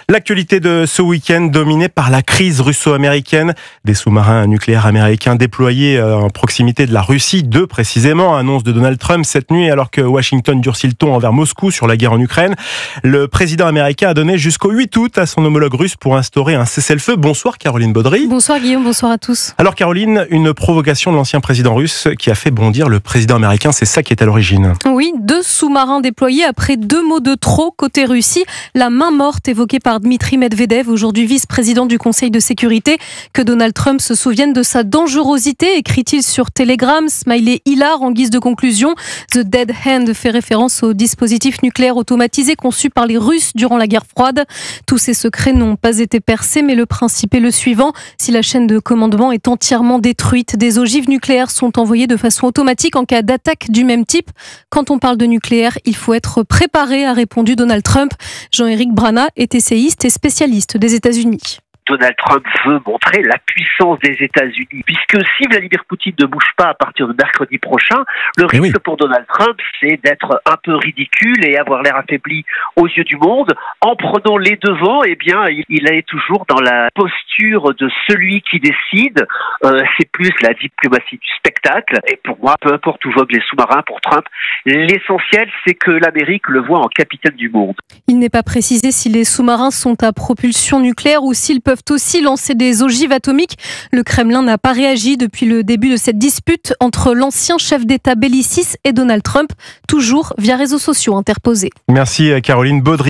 L'actualité de ce week-end dominée par la crise russo-américaine. Des sous-marins nucléaires américains déployés en proximité de la Russie, 2 précisément, annonce de Donald Trump cette nuit alors que Washington durcit le ton envers Moscou sur la guerre en Ukraine. Le président américain a donné jusqu'au 8 août à son homologue russe pour instaurer un cessez-le-feu. Bonsoir Caroline Baudry. Bonsoir Guillaume, bonsoir à tous. Alors Caroline, une provocation de l'ancien président russe qui a fait bondir le président américain, c'est ça qui est à l'origine. Oui, 2 sous-marins déployés après 2 mots de trop côté Russie. La main morte évoquée par Dmitri Medvedev, aujourd'hui vice-président du Conseil de sécurité. Que Donald Trump se souvienne de sa dangerosité, écrit-il sur Telegram. Smiley hilar en guise de conclusion. The Dead Hand fait référence au dispositif nucléaire automatisé conçu par les Russes durant la guerre froide. Tous ces secrets n'ont pas été percés, mais le principe est le suivant. Si la chaîne de commandement est entièrement détruite, des ogives nucléaires sont envoyées de façon automatique en cas d'attaque du même type. Quand on parle de nucléaire, il faut être préparé, a répondu Donald Trump. Jean-Éric Brana est essayiste et spécialiste des États-Unis. Donald Trump veut montrer la puissance des États-Unis, puisque si Vladimir Poutine ne bouge pas à partir de mercredi prochain, le risque pour Donald Trump, c'est d'être un peu ridicule et avoir l'air affaibli aux yeux du monde. En prenant les devants, eh bien, il est toujours dans la posture de celui qui décide. C'est plus la diplomatie du spectacle. Et pour moi, peu importe où voguent les sous-marins, pour Trump, l'essentiel, c'est que l'Amérique le voit en capitaine du monde. Il n'est pas précisé si les sous-marins sont à propulsion nucléaire ou s'ils peuvent aussi lancer des ogives atomiques. Le Kremlin n'a pas réagi depuis le début de cette dispute entre l'ancien chef d'État belliciste et Donald Trump, toujours via réseaux sociaux interposés. Merci Caroline Baudry.